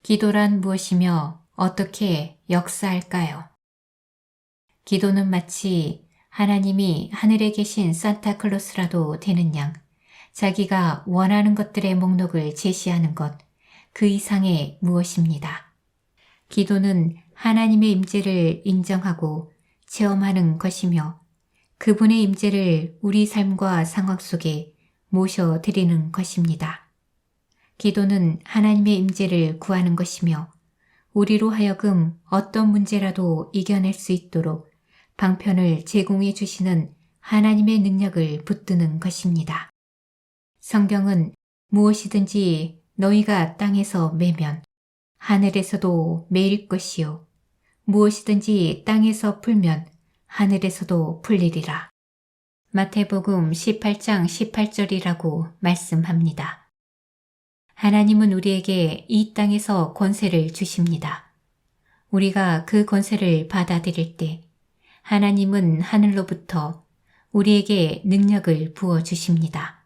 기도란 무엇이며 어떻게 역사할까요? 기도는 마치 하나님이 하늘에 계신 산타클로스라도 되는 양, 자기가 원하는 것들의 목록을 제시하는 것, 그 이상의 무엇입니다. 기도는 하나님의 임재를 인정하고 체험하는 것이며 그분의 임재를 우리 삶과 상황 속에 모셔드리는 것입니다. 기도는 하나님의 임재를 구하는 것이며 우리로 하여금 어떤 문제라도 이겨낼 수 있도록 방편을 제공해 주시는 하나님의 능력을 붙드는 것입니다. 성경은 무엇이든지 너희가 땅에서 매면 하늘에서도 매일 것이요 무엇이든지 땅에서 풀면 하늘에서도 풀리리라. 마태복음 18장 18절이라고 말씀합니다. 하나님은 우리에게 이 땅에서 권세를 주십니다. 우리가 그 권세를 받아들일 때 하나님은 하늘로부터 우리에게 능력을 부어주십니다.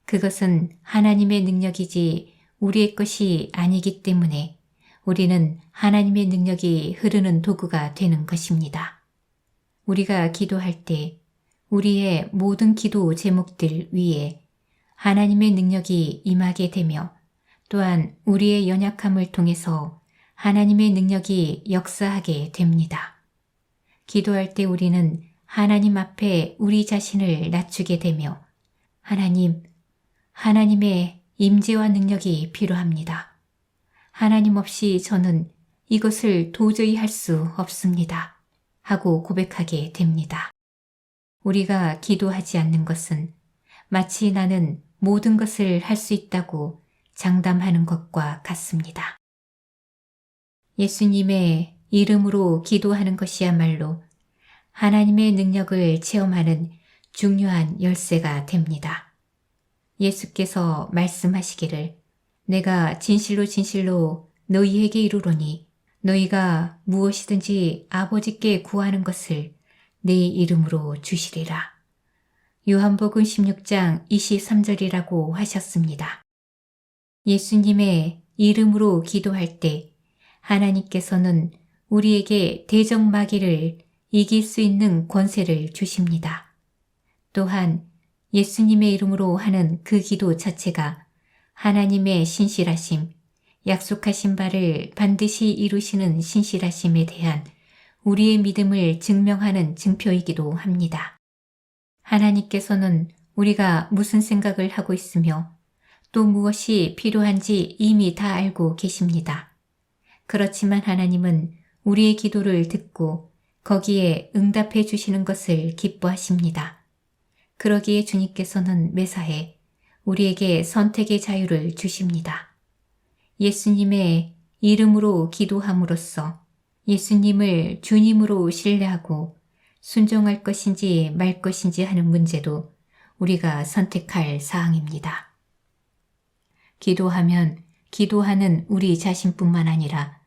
그것은 하나님의 능력이지 우리의 것이 아니기 때문에 우리는 하나님의 능력이 흐르는 도구가 되는 것입니다. 우리가 기도할 때 우리의 모든 기도 제목들 위에 하나님의 능력이 임하게 되며 또한 우리의 연약함을 통해서 하나님의 능력이 역사하게 됩니다. 기도할 때 우리는 하나님 앞에 우리 자신을 낮추게 되며 하나님의 임재와 능력이 필요합니다. 하나님 없이 저는 이것을 도저히 할 수 없습니다. 하고 고백하게 됩니다. 우리가 기도하지 않는 것은 마치 나는 모든 것을 할 수 있다고 장담하는 것과 같습니다. 예수님의 이름으로 기도하는 것이야말로 하나님의 능력을 체험하는 중요한 열쇠가 됩니다. 예수께서 말씀하시기를 내가 진실로 진실로 너희에게 이르노니 너희가 무엇이든지 아버지께 구하는 것을 내 이름으로 주시리라. 요한복음 16장 23절이라고 하셨습니다. 예수님의 이름으로 기도할 때 하나님께서는 우리에게 대적마귀를 이길 수 있는 권세를 주십니다. 또한 예수님의 이름으로 하는 그 기도 자체가 하나님의 신실하심, 약속하신 바를 반드시 이루시는 신실하심에 대한 우리의 믿음을 증명하는 증표이기도 합니다. 하나님께서는 우리가 무슨 생각을 하고 있으며 또 무엇이 필요한지 이미 다 알고 계십니다. 그렇지만 하나님은 우리의 기도를 듣고 거기에 응답해 주시는 것을 기뻐하십니다. 그러기에 주님께서는 매사에 우리에게 선택의 자유를 주십니다. 예수님의 이름으로 기도함으로써 예수님을 주님으로 신뢰하고 순종할 것인지 말 것인지 하는 문제도 우리가 선택할 사항입니다. 기도하면 기도하는 우리 자신뿐만 아니라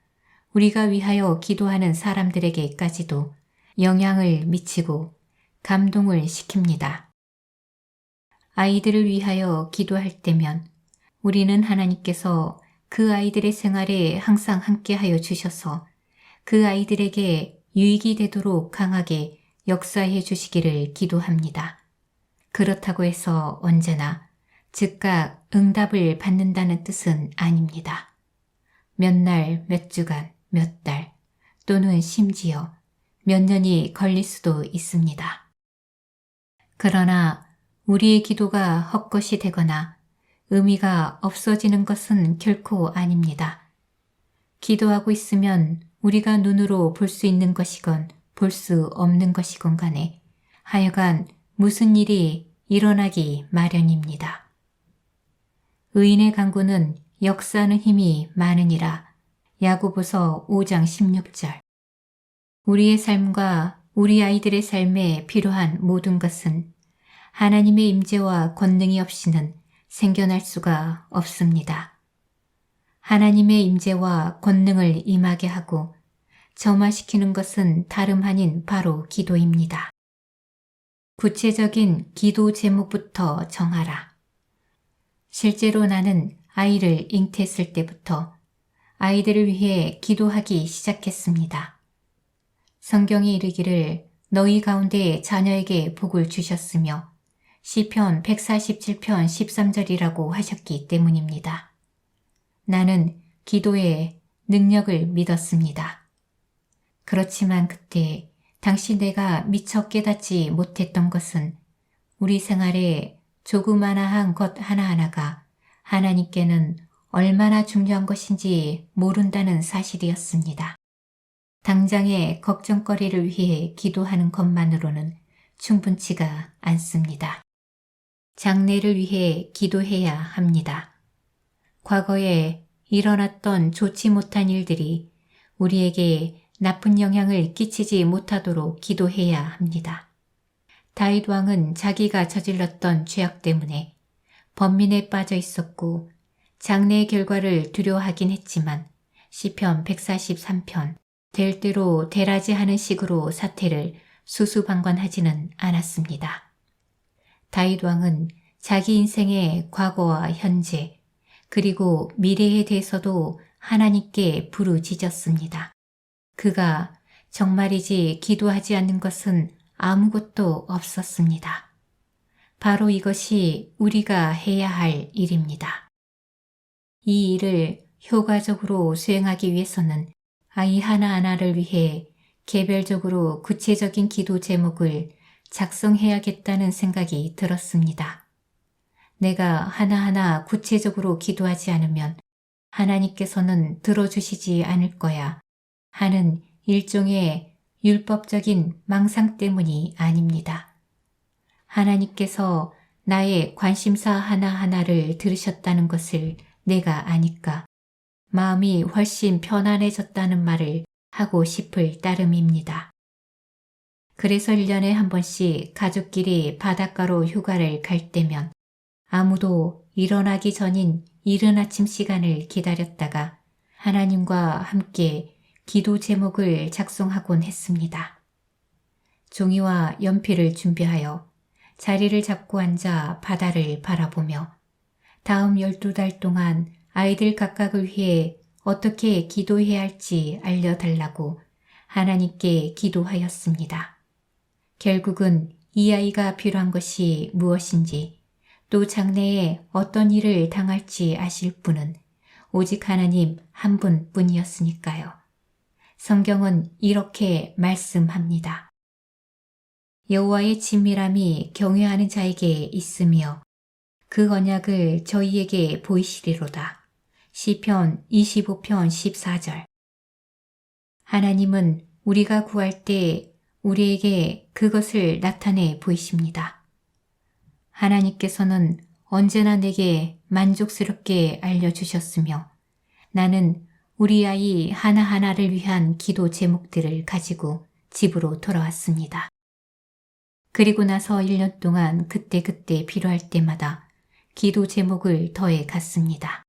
우리가 위하여 기도하는 사람들에게까지도 영향을 미치고 감동을 시킵니다. 아이들을 위하여 기도할 때면 우리는 하나님께서 그 아이들의 생활에 항상 함께하여 주셔서 그 아이들에게 유익이 되도록 강하게 역사해 주시기를 기도합니다. 그렇다고 해서 언제나 즉각 응답을 받는다는 뜻은 아닙니다. 몇 날, 몇 주간, 몇 달 또는 심지어 몇 년이 걸릴 수도 있습니다. 그러나 우리의 기도가 헛것이 되거나 의미가 없어지는 것은 결코 아닙니다. 기도하고 있으면 우리가 눈으로 볼 수 있는 것이건 볼 수 없는 것이건 간에 하여간 무슨 일이 일어나기 마련입니다. 의인의 간구는 역사하는 힘이 많으니라. 야고보서 5장 16절. 우리의 삶과 우리 아이들의 삶에 필요한 모든 것은 하나님의 임재와 권능이 없이는 생겨날 수가 없습니다. 하나님의 임재와 권능을 임하게 하고 점화시키는 것은 다름 아닌 바로 기도입니다. 구체적인 기도 제목부터 정하라. 실제로 나는 아이를 잉태했을 때부터 아이들을 위해 기도하기 시작했습니다. 성경이 이르기를 너희 가운데 자녀에게 복을 주셨으며 시편 147편 13절이라고 하셨기 때문입니다. 나는 기도의 능력을 믿었습니다. 그렇지만 그때 당시 내가 미처 깨닫지 못했던 것은 우리 생활에 조그마한 것 하나하나가 하나님께는 얼마나 중요한 것인지 모른다는 사실이었습니다. 당장의 걱정거리를 위해 기도하는 것만으로는 충분치가 않습니다. 장래를 위해 기도해야 합니다. 과거에 일어났던 좋지 못한 일들이 우리에게 나쁜 영향을 끼치지 못하도록 기도해야 합니다. 다윗 왕은 자기가 저질렀던 죄악 때문에 번민에 빠져 있었고 장래의 결과를 두려워하긴 했지만 시편 143편 될 대로 되라지 하는 식으로 사태를 수수방관하지는 않았습니다. 다윗 왕은 자기 인생의 과거와 현재 그리고 미래에 대해서도 하나님께 부르짖었습니다. 그가 정말이지 기도하지 않는 것은 아무것도 없었습니다. 바로 이것이 우리가 해야 할 일입니다. 이 일을 효과적으로 수행하기 위해서는 아이 하나하나를 위해 개별적으로 구체적인 기도 제목을 작성해야겠다는 생각이 들었습니다. 내가 하나하나 구체적으로 기도하지 않으면 하나님께서는 들어주시지 않을 거야 하는 일종의 율법적인 망상 때문이 아닙니다. 하나님께서 나의 관심사 하나하나를 들으셨다는 것을 내가 아니까 마음이 훨씬 편안해졌다는 말을 하고 싶을 따름입니다. 그래서 1년에 한 번씩 가족끼리 바닷가로 휴가를 갈 때면 아무도 일어나기 전인 이른 아침 시간을 기다렸다가 하나님과 함께 기도 제목을 작성하곤 했습니다. 종이와 연필을 준비하여 자리를 잡고 앉아 바다를 바라보며 다음 12달 동안 아이들 각각을 위해 어떻게 기도해야 할지 알려달라고 하나님께 기도하였습니다. 결국은 이 아이가 필요한 것이 무엇인지 또 장래에 어떤 일을 당할지 아실 분은 오직 하나님 한 분뿐이었으니까요. 성경은 이렇게 말씀합니다. 여호와의 친밀함이 경외하는 자에게 있으며 그 언약을 저희에게 보이시리로다. 시편 25편 14절. 하나님은 우리가 구할 때 우리에게 그것을 나타내 보이십니다. 하나님께서는 언제나 내게 만족스럽게 알려주셨으며 나는 우리 아이 하나하나를 위한 기도 제목들을 가지고 집으로 돌아왔습니다. 그리고 나서 1년 동안 그때그때 필요할 때마다 기도 제목을 더해 갔습니다.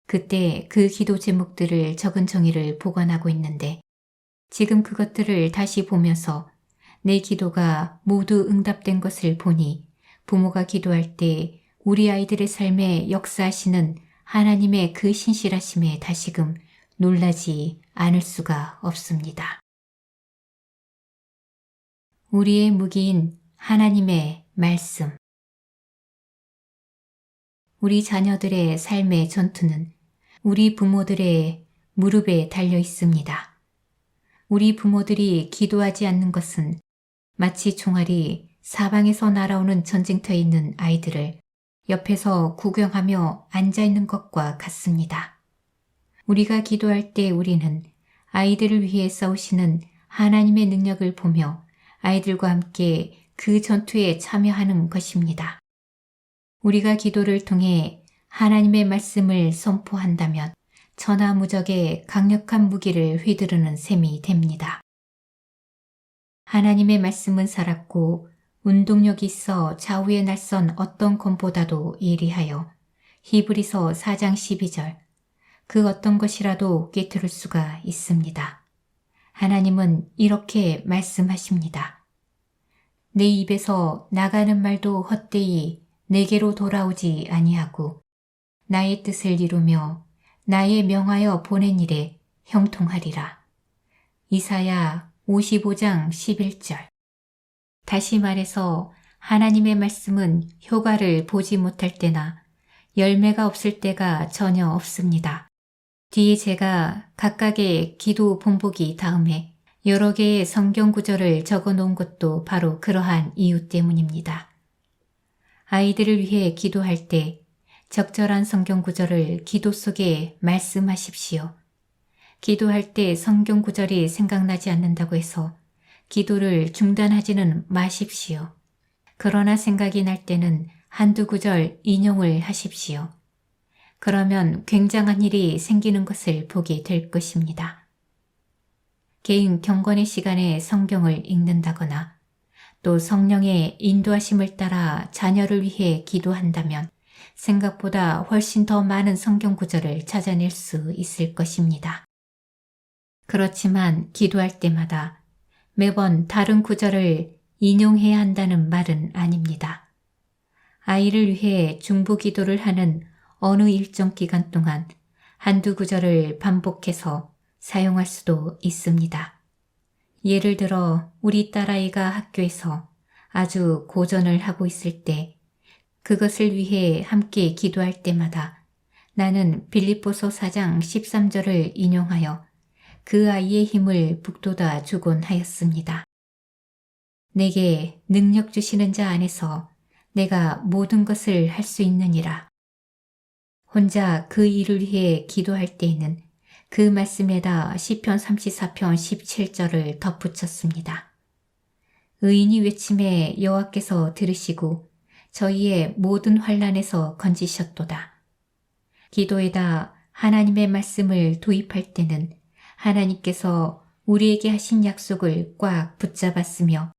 그때 그 기도 제목들을 적은 종이를 보관하고 있는데 지금 그것들을 다시 보면서 내 기도가 모두 응답된 것을 보니 부모가 기도할 때 우리 아이들의 삶에 역사하시는 하나님의 그 신실하심에 다시금 놀라지 않을 수가 없습니다. 우리의 무기인 하나님의 말씀. 우리 자녀들의 삶의 전투는 우리 부모들의 무릎에 달려 있습니다. 우리 부모들이 기도하지 않는 것은 마치 총알이 사방에서 날아오는 전쟁터에 있는 아이들을 옆에서 구경하며 앉아있는 것과 같습니다. 우리가 기도할 때 우리는 아이들을 위해 싸우시는 하나님의 능력을 보며 아이들과 함께 그 전투에 참여하는 것입니다. 우리가 기도를 통해 하나님의 말씀을 선포한다면 천하무적의 강력한 무기를 휘두르는 셈이 됩니다. 하나님의 말씀은 살았고 운동력이 있어 좌우에 날선 어떤 검보다도 예리하여 히브리서 4장 12절 그 어떤 것이라도 꿰뚫을 수가 있습니다. 하나님은 이렇게 말씀하십니다. 내 입에서 나가는 말도 헛되이 내게로 돌아오지 아니하고 나의 뜻을 이루며 나의 명하여 보낸 일에 형통하리라. 이사야 55장 11절. 다시 말해서 하나님의 말씀은 효과를 보지 못할 때나 열매가 없을 때가 전혀 없습니다. 뒤에 제가 각각의 기도 본보기 다음에 여러 개의 성경 구절을 적어 놓은 것도 바로 그러한 이유 때문입니다. 아이들을 위해 기도할 때 적절한 성경 구절을 기도 속에 말씀하십시오. 기도할 때 성경 구절이 생각나지 않는다고 해서 기도를 중단하지는 마십시오. 그러나 생각이 날 때는 한두 구절 인용을 하십시오. 그러면 굉장한 일이 생기는 것을 보게 될 것입니다. 개인 경건의 시간에 성경을 읽는다거나 또 성령의 인도하심을 따라 자녀를 위해 기도한다면 생각보다 훨씬 더 많은 성경 구절을 찾아낼 수 있을 것입니다. 그렇지만 기도할 때마다 매번 다른 구절을 인용해야 한다는 말은 아닙니다. 아이를 위해 중보 기도를 하는 어느 일정 기간 동안 한두 구절을 반복해서 사용할 수도 있습니다. 예를 들어 우리 딸아이가 학교에서 아주 고전을 하고 있을 때 그것을 위해 함께 기도할 때마다 나는 빌립보서 4장 13절을 인용하여 그 아이의 힘을 북돋아 주곤 하였습니다. 내게 능력 주시는 자 안에서 내가 모든 것을 할 수 있느니라. 혼자 그 일을 위해 기도할 때에는 그 말씀에다 시편 34편 17절을 덧붙였습니다. 의인이 외침에 여호와께서 들으시고 저희의 모든 환난에서 건지셨도다. 기도에다 하나님의 말씀을 도입할 때는 하나님께서 우리에게 하신 약속을 꽉 붙잡았으며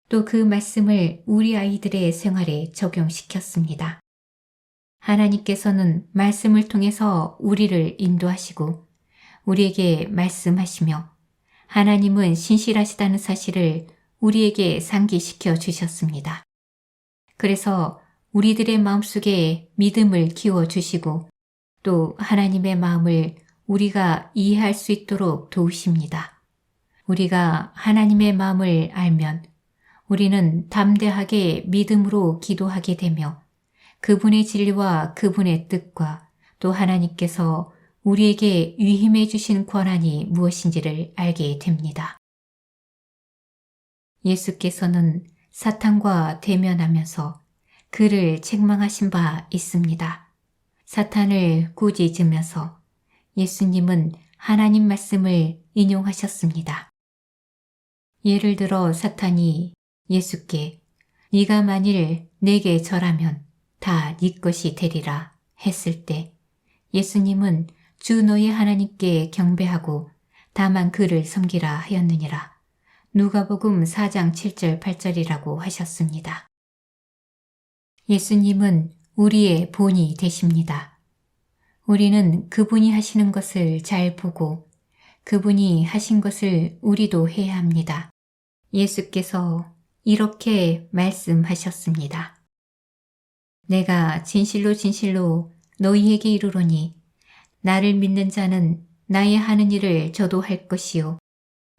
또 그 말씀을 우리 아이들의 생활에 적용시켰습니다. 하나님께서는 말씀을 통해서 우리를 인도하시고 우리에게 말씀하시며 하나님은 신실하시다는 사실을 우리에게 상기시켜 주셨습니다. 그래서 우리들의 마음속에 믿음을 키워주시고 또 하나님의 마음을 우리가 이해할 수 있도록 도우십니다. 우리가 하나님의 마음을 알면 우리는 담대하게 믿음으로 기도하게 되며 그분의 진리와 그분의 뜻과 또 하나님께서 우리에게 위임해 주신 권한이 무엇인지를 알게 됩니다. 예수께서는 사탄과 대면하면서 그를 책망하신 바 있습니다. 사탄을 꾸짖으면서 예수님은 하나님 말씀을 인용하셨습니다. 예를 들어 사탄이 예수께 네가 만일 내게 절하면 다 네 것이 되리라 했을 때 예수님은 주 너희 하나님께 경배하고 다만 그를 섬기라 하였느니라. 누가복음 4장 7절 8절이라고 하셨습니다. 예수님은 우리의 본이 되십니다. 우리는 그분이 하시는 것을 잘 보고 그분이 하신 것을 우리도 해야 합니다. 예수께서 이렇게 말씀하셨습니다. 내가 진실로 진실로 너희에게 이르노니 나를 믿는 자는 나의 하는 일을 저도 할 것이요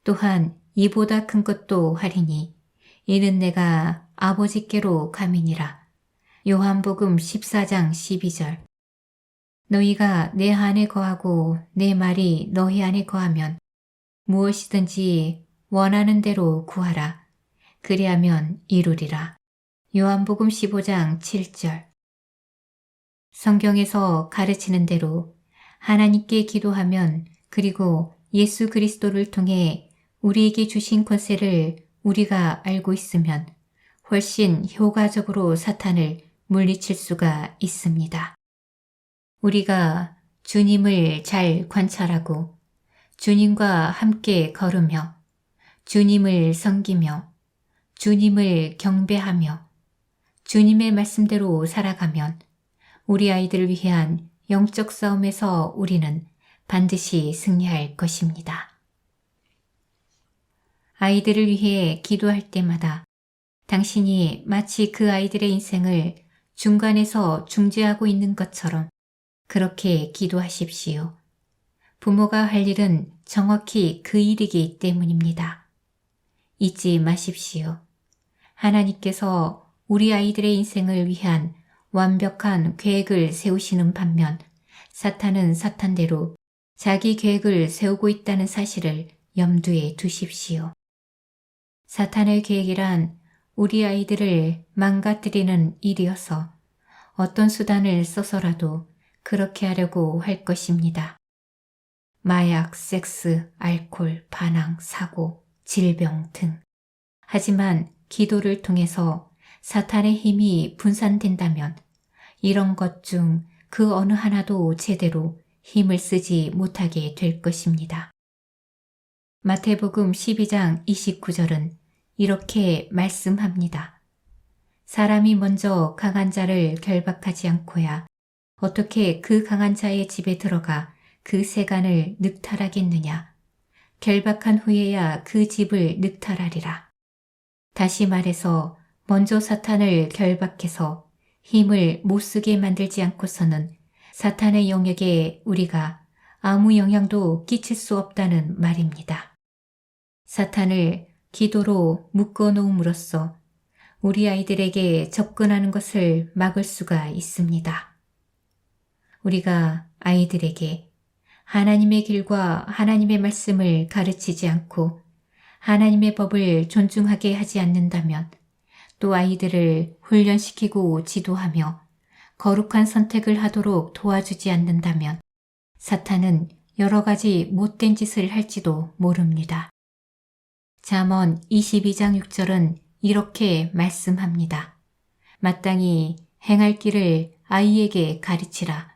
또한 이보다 큰 것도 하리니 이는 내가 아버지께로 감이니라. 요한복음 14장 12절. 너희가 내 안에 거하고 내 말이 너희 안에 거하면 무엇이든지 원하는 대로 구하라. 그리하면 이루리라. 요한복음 15장 7절. 성경에서 가르치는 대로 하나님께 기도하면 그리고 예수 그리스도를 통해 우리에게 주신 권세를 우리가 알고 있으면 훨씬 효과적으로 사탄을 물리칠 수가 있습니다. 우리가 주님을 잘 관찰하고 주님과 함께 걸으며 주님을 섬기며 주님을 경배하며 주님의 말씀대로 살아가면 우리 아이들을 위한 영적 싸움에서 우리는 반드시 승리할 것입니다. 아이들을 위해 기도할 때마다 당신이 마치 그 아이들의 인생을 중간에서 중재하고 있는 것처럼 그렇게 기도하십시오. 부모가 할 일은 정확히 그 일이기 때문입니다. 잊지 마십시오. 하나님께서 우리 아이들의 인생을 위한 완벽한 계획을 세우시는 반면 사탄은 사탄대로 자기 계획을 세우고 있다는 사실을 염두에 두십시오. 사탄의 계획이란 우리 아이들을 망가뜨리는 일이어서 어떤 수단을 써서라도 그렇게 하려고 할 것입니다. 마약, 섹스, 알코올, 반항, 사고, 질병 등. 하지만 기도를 통해서 사탄의 힘이 분산된다면 이런 것 중 그 어느 하나도 제대로 힘을 쓰지 못하게 될 것입니다. 마태복음 12장 29절은 이렇게 말씀합니다. 사람이 먼저 강한 자를 결박하지 않고야 어떻게 그 강한 자의 집에 들어가 그 세간을 늑탈하겠느냐. 결박한 후에야 그 집을 늑탈하리라. 다시 말해서 먼저 사탄을 결박해서 힘을 못쓰게 만들지 않고서는 사탄의 영역에 우리가 아무 영향도 끼칠 수 없다는 말입니다. 사탄을 기도로 묶어놓음으로써 우리 아이들에게 접근하는 것을 막을 수가 있습니다. 우리가 아이들에게 하나님의 길과 하나님의 말씀을 가르치지 않고 하나님의 법을 존중하게 하지 않는다면 또 아이들을 훈련시키고 지도하며 거룩한 선택을 하도록 도와주지 않는다면 사탄은 여러 가지 못된 짓을 할지도 모릅니다. 잠언 22장 6절은 이렇게 말씀합니다. 마땅히 행할 길을 아이에게 가르치라.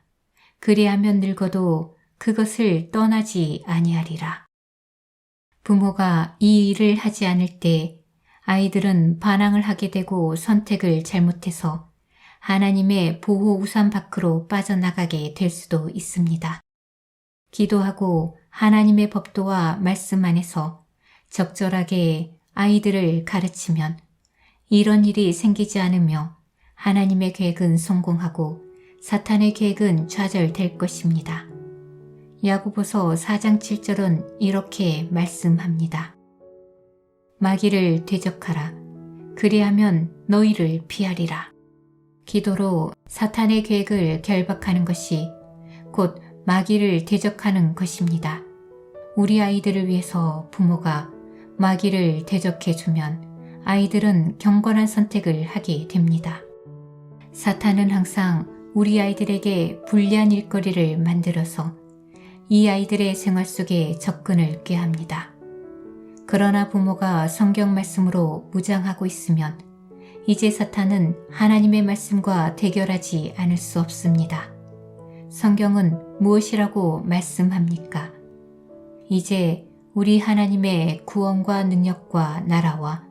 그리하면 늙어도 그것을 떠나지 아니하리라. 부모가 이 일을 하지 않을 때 아이들은 반항을 하게 되고 선택을 잘못해서 하나님의 보호 우산 밖으로 빠져나가게 될 수도 있습니다. 기도하고 하나님의 법도와 말씀 안에서 적절하게 아이들을 가르치면 이런 일이 생기지 않으며 하나님의 계획은 성공하고 사탄의 계획은 좌절될 것입니다. 야고보서 4장 7절은 이렇게 말씀합니다. 마귀를 대적하라. 그리하면 너희를 피하리라. 기도로 사탄의 계획을 결박하는 것이 곧 마귀를 대적하는 것입니다. 우리 아이들을 위해서 부모가 마귀를 대적해주면 아이들은 경건한 선택을 하게 됩니다. 사탄은 항상 우리 아이들에게 불리한 일거리를 만들어서 이 아이들의 생활 속에 접근을 꾀합니다. 그러나 부모가 성경 말씀으로 무장하고 있으면 이제 사탄은 하나님의 말씀과 대결하지 않을 수 없습니다. 성경은 무엇이라고 말씀합니까? 이제 우리 하나님의 구원과 능력과 나라와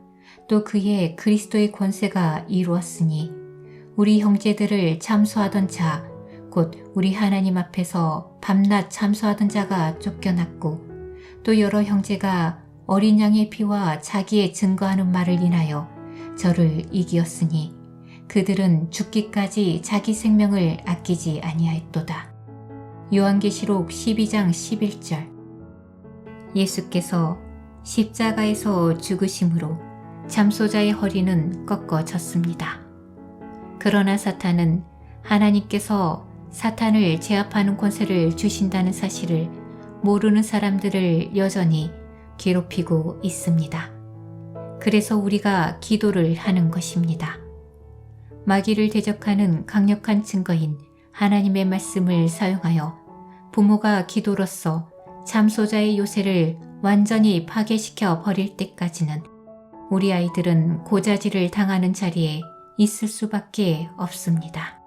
또 그의 그리스도의 권세가 이루었으니 우리 형제들을 참소하던 자, 곧 우리 하나님 앞에서 밤낮 참소하던 자가 쫓겨났고 또 여러 형제가 어린 양의 피와 자기의 증거하는 말을 인하여 저를 이기었으니 그들은 죽기까지 자기 생명을 아끼지 아니하였도다. 요한계시록 12장 11절. 예수께서 십자가에서 죽으심으로 참소자의 허리는 꺾어졌습니다. 그러나 사탄은 하나님께서 사탄을 제압하는 권세를 주신다는 사실을 모르는 사람들을 여전히 괴롭히고 있습니다. 그래서 우리가 기도를 하는 것입니다. 마귀를 대적하는 강력한 증거인 하나님의 말씀을 사용하여 부모가 기도로서 참소자의 요새를 완전히 파괴시켜 버릴 때까지는 우리 아이들은 고자질을 당하는 자리에 있을 수밖에 없습니다.